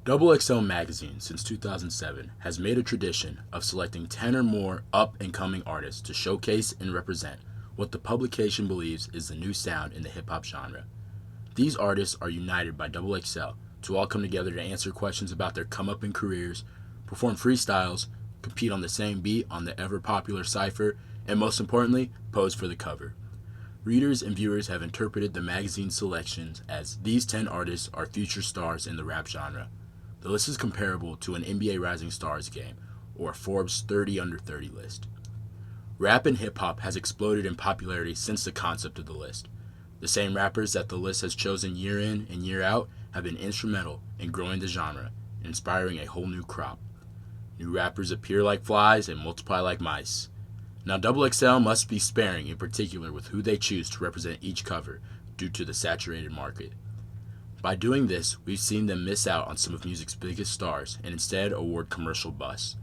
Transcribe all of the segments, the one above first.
XXL magazine since 2007 has made a tradition of selecting 10 or more up-and-coming artists to showcase and represent what the publication believes is the new sound in the hip-hop genre. These artists are united by XXL to all come together to answer questions about their come-up in careers, perform freestyles, compete on the same beat on the ever-popular cypher, and most importantly, pose for the cover. Readers and viewers have interpreted the magazine's selections as these 10 artists are future stars in the rap genre. The list is comparable to an NBA Rising Stars game or a Forbes 30 Under 30 list. Rap and hip-hop has exploded in popularity since the concept of the list. The same rappers that the list has chosen year in and year out have been instrumental in growing the genre and inspiring a whole new crop. New rappers appear like flies and multiply like mice. Now XXL must be sparing in particular with who they choose to represent each cover due to the saturated market. By doing this, we've seen them miss out on some of music's biggest stars and instead award commercial busts.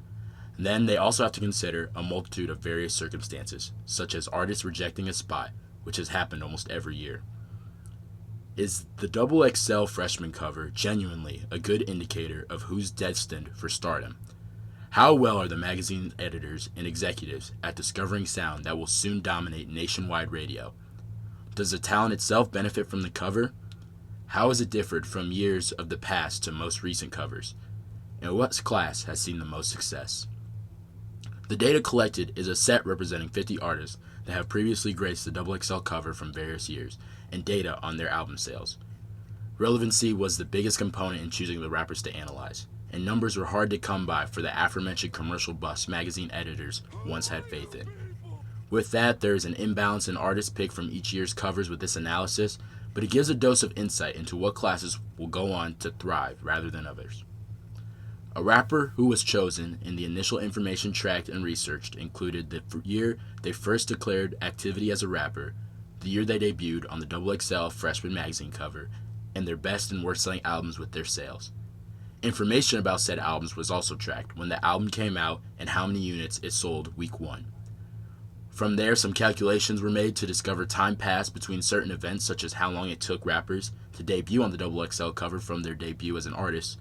And then they also have to consider a multitude of various circumstances, such as artists rejecting a spot, which has happened almost every year. Is the XXL freshman cover genuinely a good indicator of who's destined for stardom? How well are the magazine editors and executives at discovering sound that will soon dominate nationwide radio? Does the talent itself benefit from the cover? How has it differed from years of the past to most recent covers? And what class has seen the most success? The data collected is a set representing 50 artists that have previously graced the XXL cover from various years and data on their album sales. Relevancy was the biggest component in choosing the rappers to analyze, and numbers were hard to come by for the aforementioned commercial bust magazine editors once had faith in. With that, there is an imbalance in artists picked from each year's covers with this analysis, but it gives a dose of insight into what classes will go on to thrive rather than others. A rapper who was chosen in the initial information tracked and researched included the year they first declared activity as a rapper, the year they debuted on the XXL freshman magazine cover, and their best and worst selling albums with their sales. Information about said albums was also tracked when the album came out and how many units it sold week 1. From there, some calculations were made to discover time passed between certain events, such as how long it took rappers to debut on the XXL cover from their debut as an artist,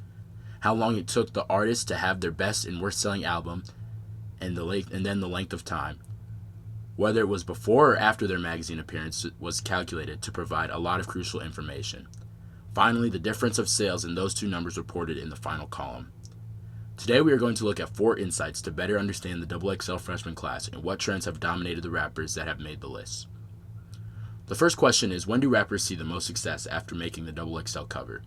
how long it took the artist to have their best and worst selling album, and then the length of time. Whether it was before or after their magazine appearance was calculated to provide a lot of crucial information. Finally, the difference of sales in those two numbers reported in the final column. Today we are going to look at 4 insights to better understand the XXL freshman class and what trends have dominated the rappers that have made the list. The first question is, when do rappers see the most success after making the XXL cover?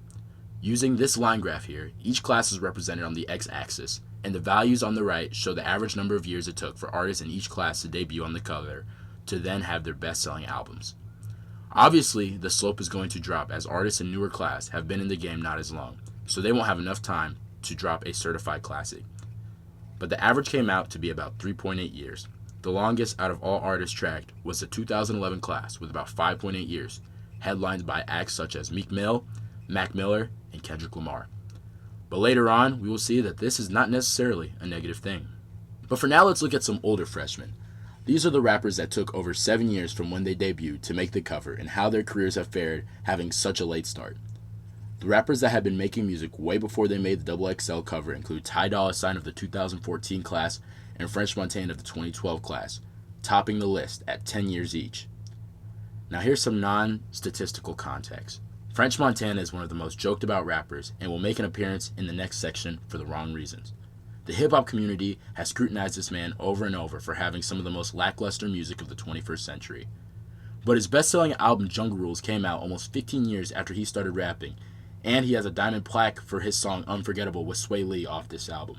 Using this line graph here, each class is represented on the x-axis, and the values on the right show the average number of years it took for artists in each class to debut on the cover to then have their best-selling albums. Obviously, the slope is going to drop as artists in newer class have been in the game not as long, so they won't have enough time to drop a certified classic. But the average came out to be about 3.8 years. The longest out of all artists tracked was the 2011 class with about 5.8 years, headlined by acts such as Meek Mill, Mac Miller, and Kendrick Lamar. But later on, we will see that this is not necessarily a negative thing. But for now, let's look at some older freshmen. These are the rappers that took over 7 years from when they debuted to make the cover and how their careers have fared having such a late start. The rappers that had been making music way before they made the XXL cover include Ty Dolla $ign of the 2014 class and French Montana of the 2012 class, topping the list at 10 years each. Now here's some non-statistical context. French Montana is one of the most joked about rappers and will make an appearance in the next section for the wrong reasons. The hip-hop community has scrutinized this man over and over for having some of the most lackluster music of the 21st century. But his best-selling album Jungle Rules came out almost 15 years after he started rapping, and he has a diamond plaque for his song Unforgettable with Sway Lee off this album.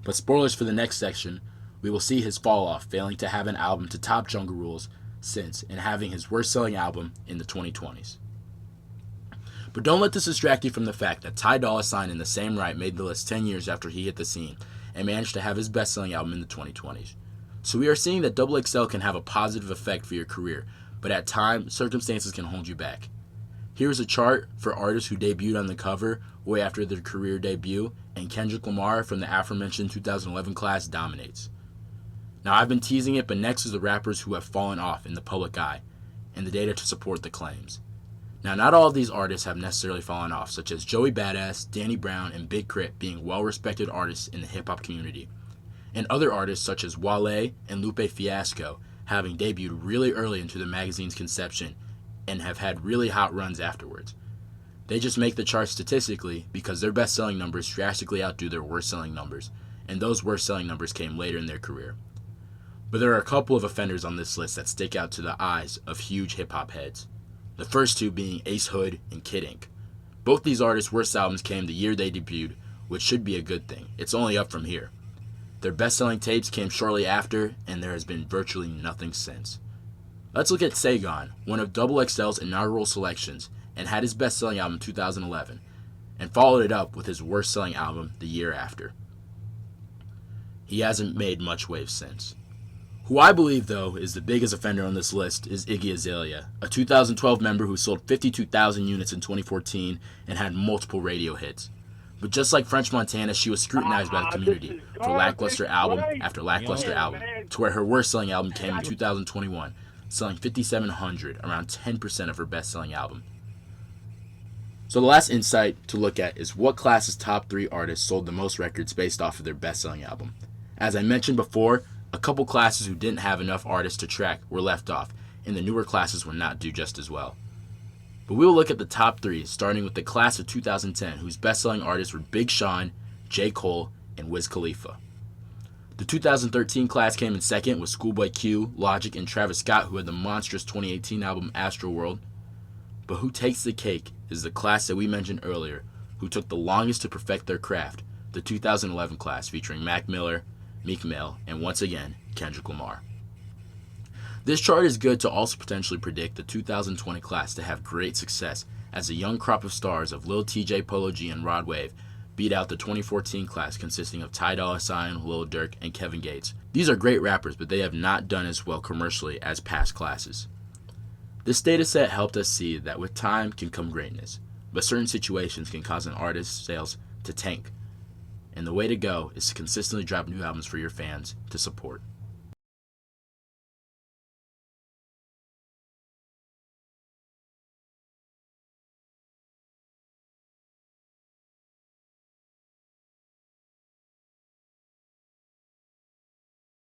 But spoilers for the next section, we will see his fall off, failing to have an album to top Jungle Rules since and having his worst-selling album in the 2020s. But don't let this distract you from the fact that Ty Dolla $ign in the same right made the list 10 years after he hit the scene and managed to have his best-selling album in the 2020s. So we are seeing that XXL can have a positive effect for your career, but at times, circumstances can hold you back. Here's a chart for artists who debuted on the cover way after their career debut, and Kendrick Lamar from the aforementioned 2011 class dominates. Now I've been teasing it, but next is the rappers who have fallen off in the public eye, and the data to support the claims. Now, not all of these artists have necessarily fallen off, such as Joey Badass, Danny Brown, and Big Crit being well-respected artists in the hip-hop community, and other artists such as Wale and Lupe Fiasco having debuted really early into the magazine's conception and have had really hot runs afterwards. They just make the charts statistically because their best-selling numbers drastically outdo their worst-selling numbers, and those worst-selling numbers came later in their career. But there are a couple of offenders on this list that stick out to the eyes of huge hip-hop heads. The first two being Ace Hood and Kid Ink. Both these artists' worst albums came the year they debuted, which should be a good thing. It's only up from here. Their best-selling tapes came shortly after, and there has been virtually nothing since. Let's look at Saigon, one of XXL's inaugural selections, and had his best-selling album in 2011, and followed it up with his worst-selling album the year after. He hasn't made much waves since. Who I believe, though, is the biggest offender on this list is Iggy Azalea, a 2012 member who sold 52,000 units in 2014 and had multiple radio hits. But just like French Montana, she was scrutinized by the community for lackluster album after lackluster album, to where her worst-selling album came in 2021, selling 5,700, around 10% of her best-selling album. So the last insight to look at is what class's top 3 artists sold the most records based off of their best-selling album. As I mentioned before, a couple classes who didn't have enough artists to track were left off, and the newer classes will not do just as well. But we will look at the top 3, starting with the class of 2010, whose best-selling artists were Big Sean, J. Cole, and Wiz Khalifa. The 2013 class came in second with Schoolboy Q, Logic, and Travis Scott, who had the monstrous 2018 album Astroworld. But who takes the cake is the class that we mentioned earlier, who took the longest to perfect their craft, the 2011 class featuring Mac Miller, Meek Mill, and once again, Kendrick Lamar. This chart is good to also potentially predict the 2020 class to have great success, as a young crop of stars of Lil TJ, Polo G, and Rod Wave beat out the 2014 class consisting of Ty Dolla $ign, Lil Durk, and Kevin Gates. These are great rappers, but they have not done as well commercially as past classes. This data set helped us see that with time can come greatness, but certain situations can cause an artist's sales to tank. And the way to go is to consistently drop new albums for your fans to support.